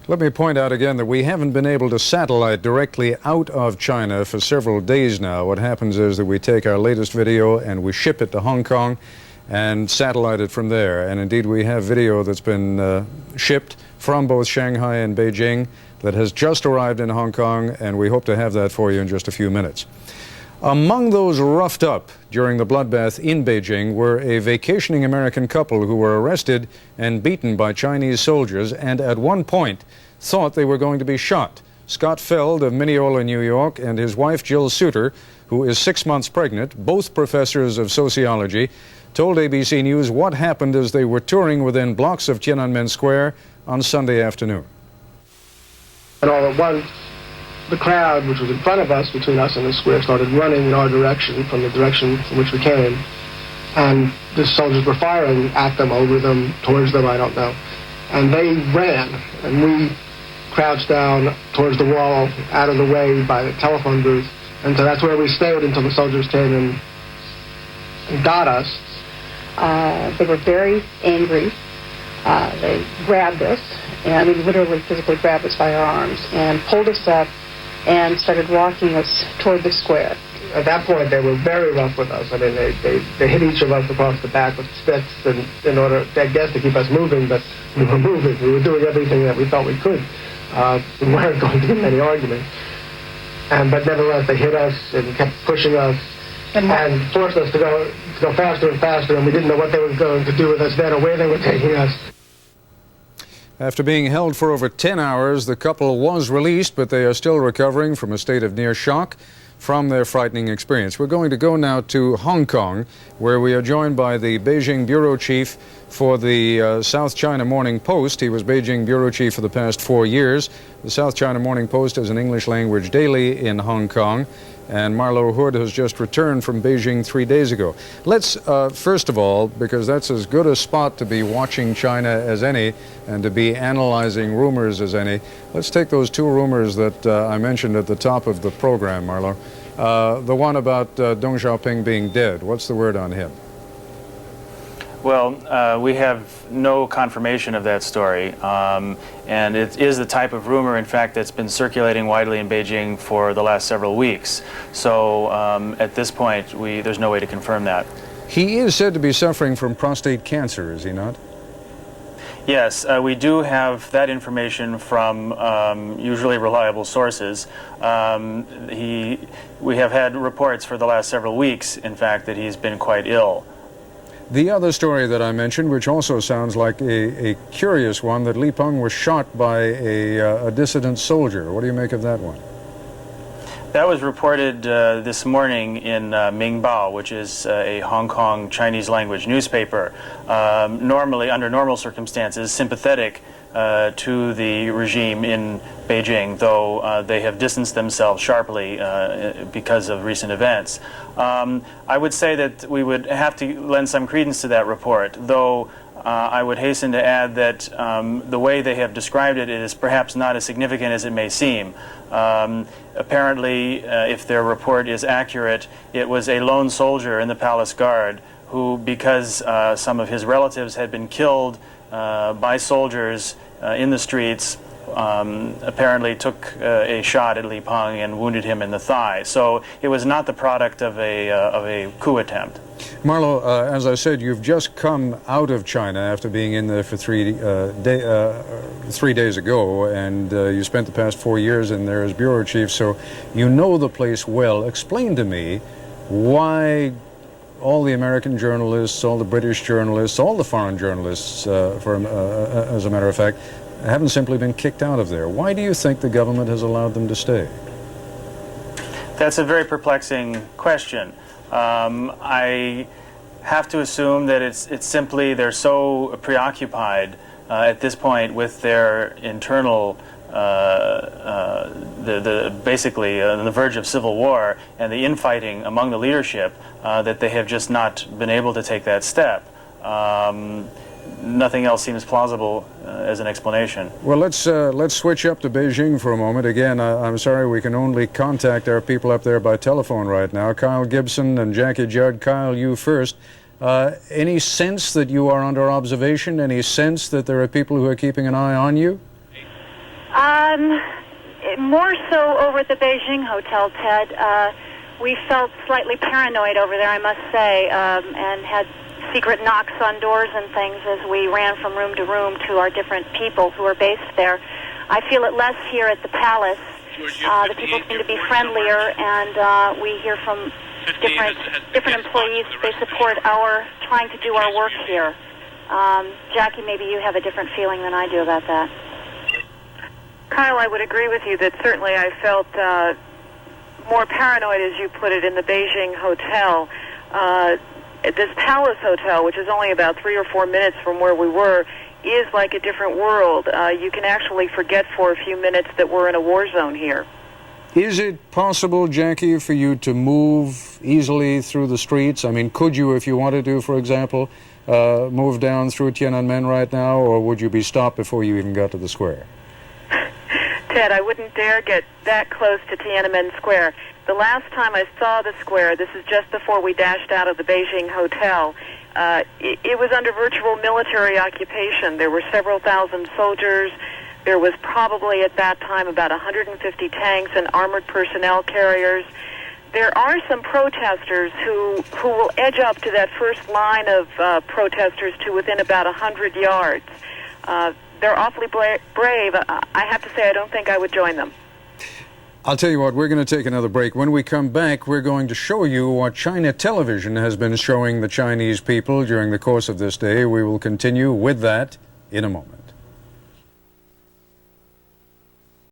Let me point out again that we haven't been able to satellite directly out of China for several days now. What happens is that we take our latest video and we ship it to Hong Kong and satellite it from there. And indeed we have video that's been shipped from both Shanghai and Beijing that has just arrived in Hong Kong, and we hope to have that for you in just a few minutes. Among those roughed up during the bloodbath in Beijing were a vacationing American couple who were arrested and beaten by Chinese soldiers and at one point thought they were going to be shot. Scott Feld of Mineola, New York, and his wife Jill Suter, who is 6 months pregnant, both professors of sociology, told ABC News what happened as they were touring within blocks of Tiananmen Square on Sunday afternoon. And all at once, the crowd, which was in front of us, between us and the square, started running in our direction, from the direction from which we came. And the soldiers were firing at them, over them, towards them, I don't know. And they ran, and we crouched down towards the wall, out of the way by the telephone booth. And so that's where we stayed until the soldiers came and got us. They were very angry. They grabbed us, and I mean literally physically grabbed us by our arms, and pulled us up and started walking us toward the square. At that point, they were very rough with us. I mean, they hit each of us across the back with sticks in order, I guess, to keep us moving, but we were moving. We were doing everything that we thought we could. We weren't going to get many arguments. But nevertheless, they hit us and kept pushing us and forced us to go faster and faster, and we didn't know what they were going to do with us then or where they were taking us. After being held for over 10 hours, the couple was released, but they are still recovering from a state of near shock from their frightening experience. We're going to go now to Hong Kong, where we are joined by the Beijing bureau chief for the South China Morning Post. He was Beijing bureau chief for the past 4 years. The South China Morning Post is an English language daily in Hong Kong, and Marlo Hood has just returned from Beijing 3 days ago. Let's, first of all, because that's as good a spot to be watching China as any and to be analyzing rumors as any, let's take those two rumors that I mentioned at the top of the program, Marlo. The one about Deng Xiaoping being dead. What's the word on him? Well, we have no confirmation of that story, and it is the type of rumor, in fact, that's been circulating widely in Beijing for the last several weeks. So at this point, there's no way to confirm that. He is said to be suffering from prostate cancer, is he not? Yes, we do have that information from usually reliable sources. We have had reports for the last several weeks, in fact, that he's been quite ill. The other story that I mentioned, which also sounds like a curious one, that Li Peng was shot by a dissident soldier. What do you make of that one? That was reported this morning in Mingbao, which is a Hong Kong Chinese language newspaper, normally, under normal circumstances, sympathetic to the regime in Beijing, though they have distanced themselves sharply because of recent events. I would say that we would have to lend some credence to that report, though I would hasten to add that the way they have described it is perhaps not as significant as it may seem. Apparently, if their report is accurate, it was a lone soldier in the Palace Guard who, because some of his relatives had been killed by soldiers in the streets, apparently took a shot at Li Peng and wounded him in the thigh. So it was not the product of a coup attempt. Marlo, as I said, you've just come out of China after being in there for 3 days ago, and you spent the past 4 years in there as bureau chief, so you know the place well. Explain to me why all the American journalists, all the British journalists, all the foreign journalists, as a matter of fact, haven't simply been kicked out of there. Why do you think the government has allowed them to stay? That's a very perplexing question. I have to assume that it's simply they're so preoccupied at this point with their internal, basically on the verge of civil war and the infighting among the leadership that they have just not been able to take that step. Nothing else seems plausible as an explanation. Well, let's switch up to Beijing for a moment. Again, I'm sorry we can only contact our people up there by telephone right now. Kyle Gibson and Jackie Judd. Kyle, you first. Any sense that you are under observation? Any sense that there are people who are keeping an eye on you? More so over at the Beijing Hotel, Ted. We felt slightly paranoid over there, I must say, and had secret knocks on doors and things as we ran from room to room to our different people who are based there. I feel it less here at the palace. The people seem to be friendlier, and we hear from different employees. They support our trying to do our work here. Jackie, maybe you have a different feeling than I do about that. Kyle, I would agree with you that certainly I felt more paranoid, as you put it, in the Beijing hotel. This Palace Hotel, which is only about 3 or 4 minutes from where we were, is like a different world. You can actually forget for a few minutes that we're in a war zone here. Is it possible, Jackie, for you to move easily through the streets? I mean, could you, if you wanted to, for example, move down through Tiananmen right now, or would you be stopped before you even got to the square? Ted, I wouldn't dare get that close to Tiananmen Square. The last time I saw the square, this is just before we dashed out of the Beijing hotel, it was under virtual military occupation. There were several thousand soldiers. There was probably at that time about 150 tanks and armored personnel carriers. There are some protesters who will edge up to that first line of protesters to within about 100 yards. They're awfully brave. I have to say I don't think I would join them. I'll tell you what, we're going to take another break. When we come back, we're going to show you what China television has been showing the Chinese people during the course of this day. We will continue with that in a moment.